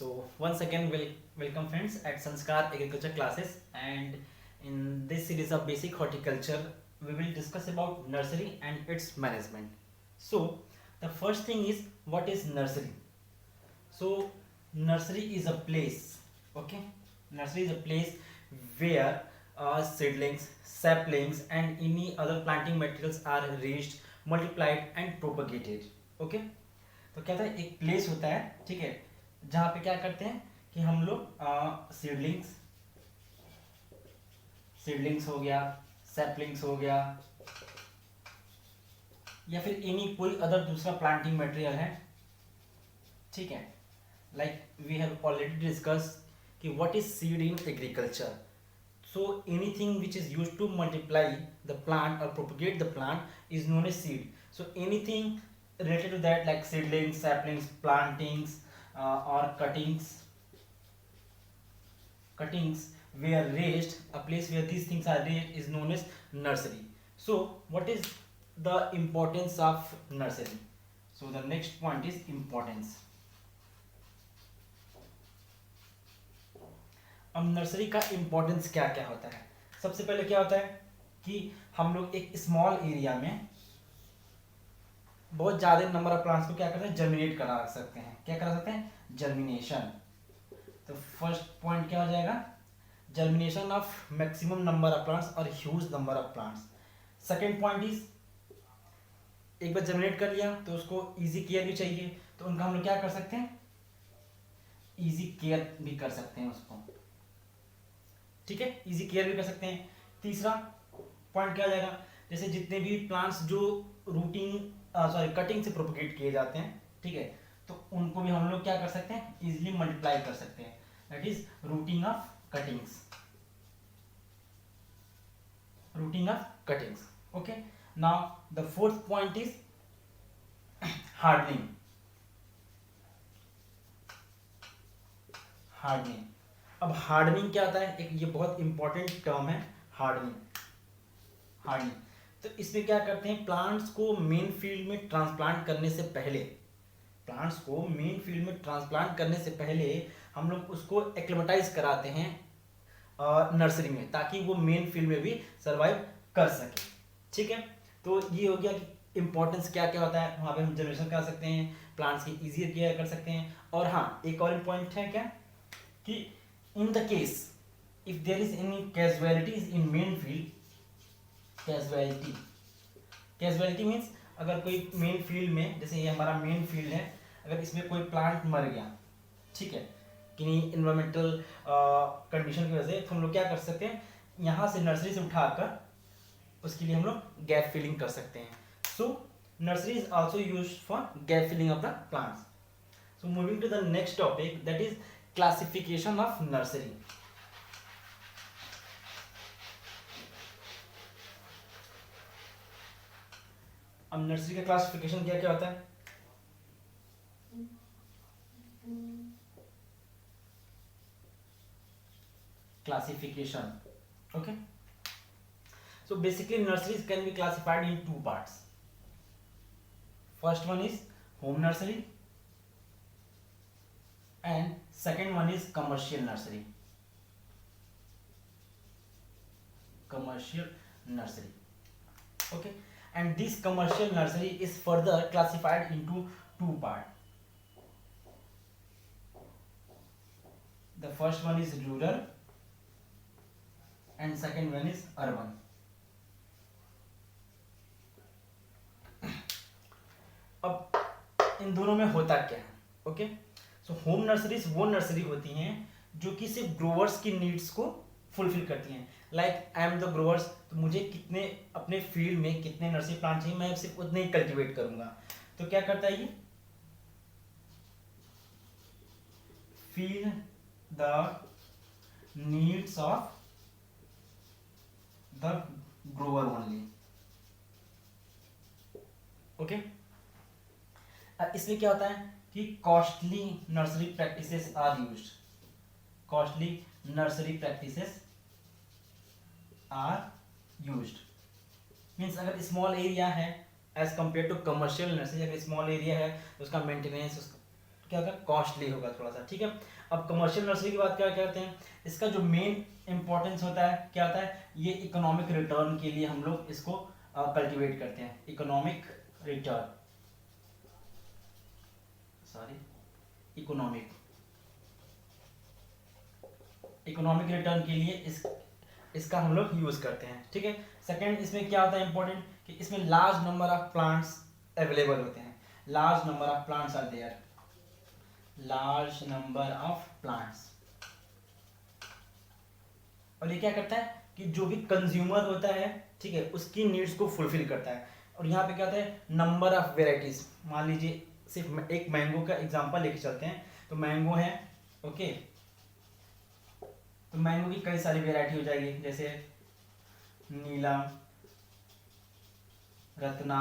So once again, welcome friends at Sanskar Agriculture classes, and in this series of basic horticulture, we will discuss about nursery and its management. So the first thing is, what is nursery? So nursery is a place, okay? Nursery is a place where seedlings, saplings, and any other planting materials are raised, multiplied, and propagated. Okay? तो क्या होता है, एक place होता है, ठीक है, जहाँ पे क्या करते हैं कि हम लोग सीडलिंग्स सीडलिंग्स हो गया, सैपलिंग्स हो गया, या फिर एनी कोई अदर दूसरा प्लांटिंग मटेरियल है, ठीक है, like we have already discuss कि what is seed in agriculture. So anything which is used to multiply the plant or propagate the plant is known as seed. So anything related to that, like seedlings, saplings, plantings, or cuttings were raised, a place where these things are raised is known as nursery. So what is the importance of nursery? So the next point is importance. अब nursery का importance क्या क्या होता है. सबसे पहले क्या होता है कि हम लोग एक स्मॉल एरिया में बहुत ज्यादा नंबर ऑफ प्लांट्स को क्या करते हैं, जर्मिनेट करा सकते हैं. क्या करा सकते हैं? जर्मिनेशन. तो फर्स्ट पॉइंट क्या हो जाएगा? Germination of maximum number of plants और huge number of plants. Second point is, एक बार जर्मिनेट कर लिया तो उसको इजी केयर भी चाहिए, तो उनका हम लोग क्या कर सकते हैं, इजी केयर भी कर सकते हैं उसको, ठीक है, इजी केयर भी कर सकते हैं. तीसरा पॉइंट क्या हो जाएगा, जैसे जितने भी प्लांट्स जो कटिंग से प्रोपगेट किए जाते हैं, ठीक है, तो उनको भी हम लोग क्या कर सकते हैं, इजीली मल्टीप्लाई कर सकते हैं. That is routing of cuttings. Okay, now the fourth point is hardening. अब हार्डनिंग क्या होता है, एक ये बहुत इंपॉर्टेंट टर्म है, हार्डनिंग. तो इसमें क्या करते हैं, प्लांट्स को मेन फील्ड में ट्रांसप्लांट करने से पहले हम लोग उसको एक्लिमेटाइज कराते हैं नर्सरी में, ताकि वो मेन फील्ड में भी सरवाइव कर सके. ठीक है, तो ये हो गया कि इंपॉर्टेंस क्या क्या होता है. वहाँ पे हम जनरेशन करा सकते हैं, प्लांट्स की इजी केयर कर सकते हैं. और हाँ, एक और पॉइंट है क्या कि in the case if there is any casualties in main field, casualty means अगर कोई मेन फील्ड में, जैसे ये हमारा मेन फील्ड है, अगर इसमें कोई प्लांट मर गया, ठीक है, किन्हीं इन्वायरमेंटल कंडीशन की वजह से, तो हम लोग क्या कर सकते हैं, यहाँ से नर्सरी से उठाकर उसके लिए हम लोग गैप फिलिंग कर सकते हैं. So nursery is also used for gap filling of the plants. So moving to the next topic, that is classification of nursery. अब नर्सरी का क्लासिफिकेशन क्या क्या होता है. Classification, okay, so basically nurseries can be classified in two parts. First one is home nursery and second one is commercial nursery. Okay, and this commercial nursery is further classified into two parts. The first one is rural and second one is urban. अब इन दोनों में होता क्या है. Okay, so home nurseries वो nursery होती हैं जो कि सिर्फ ग्रोवर्स की नीड्स को फुलफिल करती हैं. Like I am the growers, तो मुझे कितने अपने फील्ड में कितने नर्सरी प्लांट चाहिए, मैं सिर्फ उतने ही कल्टीवेट करूंगा. तो क्या करता है ये, feel the needs of the grower only. Okay, इसमें क्या होता है कि costly nursery practices are used. Means अगर स्मॉल एरिया है as compare to commercial nursery, अगर स्मॉल एरिया है तो उसका मेंटेनेंस क्या होगा, कॉस्टली होगा थोड़ा सा, ठीक है। अब कमर्शियल नर्सरी की बात क्या करते हैं, इसका जो मेन इंपॉर्टेंस होता है क्या होता है, ये इकोनॉमिक रिटर्न के लिए हम लोग इसको कल्टीवेट करते हैं, economic return, sorry economic economic return के लिए इसका हम लोग यूज करते हैं, ठीक है। सेकंड इसमें क्या होता है इंपॉर्टेंट, कि इसमें large number of plants available होते हैं, large number of plants are there, large number of plants. और ये क्या करता है कि जो भी कंज्यूमर होता है, ठीक है, उसकी नीड्स को फुलफिल करता है। और यहाँ पे क्या होता है, नंबर ऑफ वेराइटीज, मान लीजिए सिर्फ एक मैंगो का एग्जांपल लेके चलते हैं, तो मैंगो है, ओके, तो मैंगो की कई सारी वेराइटी हो जाएगी, जैसे नीलम, रत्ना,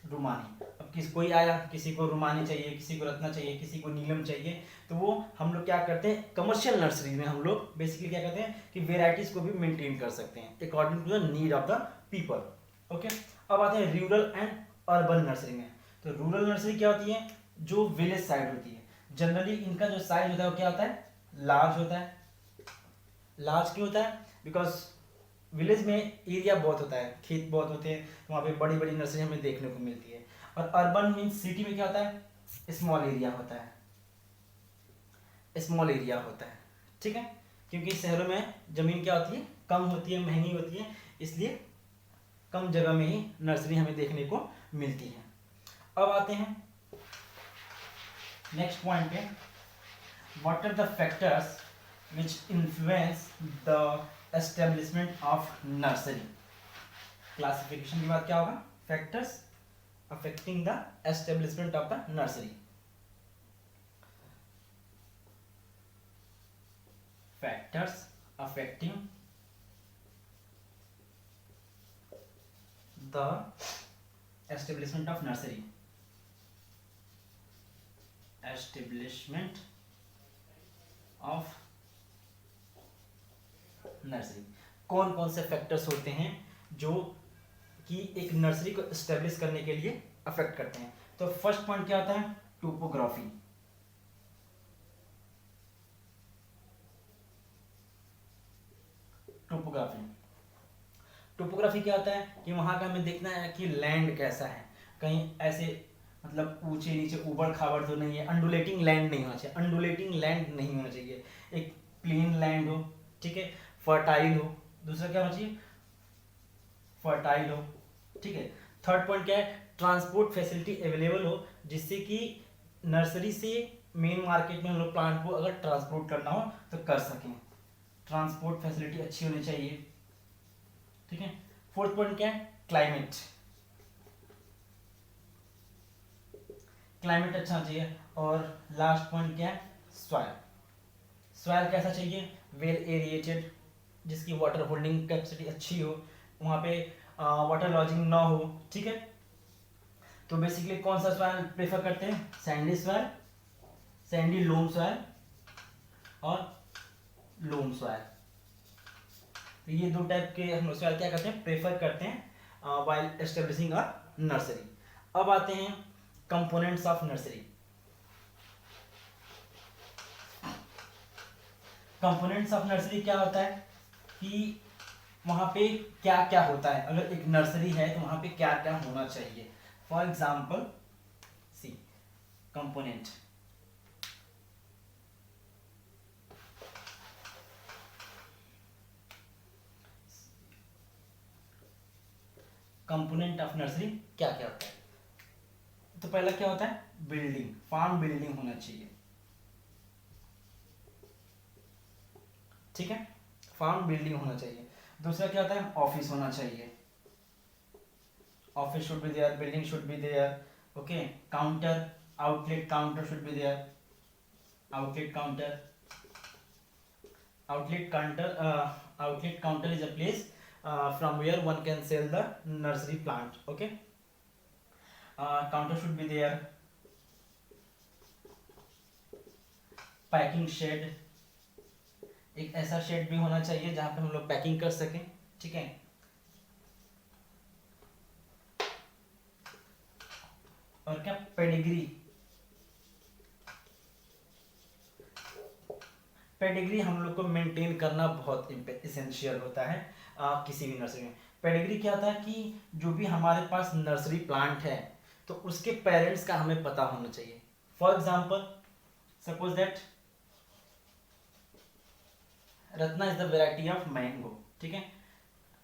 रुमानी। अब कोई आया, किसी को रुमानी चाहिए, किसी को रत्ना चाहिए, किसी को नीलम चाहिए, तो वो हम लोग क्या करते हैं, कमर्शियल नर्सरी में हम लोग बेसिकली क्या करते हैं कि वेराइटीज को भी मेंटेन कर सकते हैं according to the need of the people, okay. अब आते हैं रूरल एंड अर्बन नर्सरी में। तो रूरल नर्सरी क्या होती है, जो विलेज साइड होती है, जनरली इनका जो साइज होता है वो क्या होता है, लार्ज होता है। लार्ज क्यों होता है, बिकॉज विलेज में एरिया बहुत होता है, खेत बहुत होते हैं, तो वहाँ पे बड़ी बड़ी नर्सरी हमें देखने को मिलती है। और अर्बन मीन्स सिटी में क्या होता है, स्मॉल एरिया होता है, स्मॉल एरिया होता है, ठीक है, क्योंकि शहरों में जमीन क्या होती है, कम होती है, महंगी होती है, इसलिए कम जगह में ही नर्सरी हमें देखने को मिलती है। अब आते हैं नेक्स्ट पॉइंट पे, what are the factors which influence the establishment of nursery। Classification की बात क्या होगा, factors affecting the establishment of the nursery, factors affecting the establishment of nursery, establishment of nursery. कौन कौन से फैक्टर्स होते हैं जो कि एक नर्सरी को एस्टेब्लिश करने के लिए अफेक्ट करते हैं। तो फर्स्ट पॉइंट क्या होता है, टोपोग्राफी। टोपोग्राफी टोपोग्राफी क्या होता है कि वहां का हमें देखना है कि लैंड कैसा है, कहीं ऐसे मतलब ऊंचे नीचे ऊबड़ खाबड़ तो नहीं है, अंडुलेटिंग लैंड नहीं होना चाहिए, अंडुलेटिंग लैंड नहीं होना चाहिए, एक प्लेन लैंड हो, ठीक है, फर्टाइल हो। दूसरा क्या होना चाहिए, फर्टाइल हो, ठीक है। थर्ड पॉइंट क्या है, ट्रांसपोर्ट फैसिलिटी अवेलेबल हो, जिससे कि नर्सरी से मेन मार्केट में हम लोग प्लांट को अगर ट्रांसपोर्ट करना हो तो कर सकें, ट्रांसपोर्ट फैसिलिटी अच्छी होनी चाहिए, ठीक है। फोर्थ पॉइंट क्या है, क्लाइमेट, क्लाइमेट अच्छा चाहिए। और लास्ट पॉइंट क्या है, सॉइल, सॉइल कैसा चाहिए, वेल एरिएटेड, जिसकी वाटर होल्डिंग कैपेसिटी अच्छी हो, वहाँ पे वाटर लॉजिंग ना हो, ठीक है। तो बेसिकली कौन सा सॉइल प्रेफर करते हैं, sandy soil, sandy loam soil और लोम सॉइल। तो ये दो टाइप के हम सॉइल क्या करते हैं, प्रेफर करते हैं व्हाइल एस्टेब्लिशिंग अ नर्सरी। अब आते हैं components of nursery. Components of nursery क्या होता है कि वहां पे क्या क्या होता है, अगर एक नर्सरी है तो वहां पे क्या क्या होना चाहिए। For example see component, component of nursery क्या क्या होता है। तो पहला क्या होता है, बिल्डिंग, फार्म बिल्डिंग होना चाहिए, ठीक है, फार्म बिल्डिंग होना चाहिए। दूसरा क्या होता है, ऑफिस होना चाहिए, office should be there, building should be there, okay. Counter, outlet counter should be there, outlet counter, outlet counter is a place from where one can sell the nursery plant, okay. Counter should be there, packing shed, एक ऐसा shade भी होना चाहिए जहां पे हम लोग packing कर सकें, ठीक है। और क्या, पेडिग्री, पेडिग्री हम लोग को मेंटेन करना बहुत इसेंशियल होता है किसी भी नर्सरी में। पेडिग्री क्या होता है कि जो भी हमारे पास नर्सरी प्लांट है तो उसके पेरेंट्स का हमें पता होना चाहिए। For example suppose that Ratna is the variety of mango, ठीक है,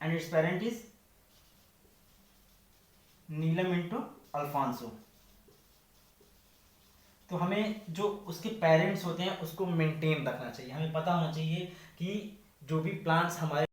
and its parent is Neelam into Alphonso. तो हमें जो उसके पेरेंट्स होते हैं उसको मेंटेन रखना चाहिए, हमें पता होना चाहिए कि जो भी प्लांट्स हमारे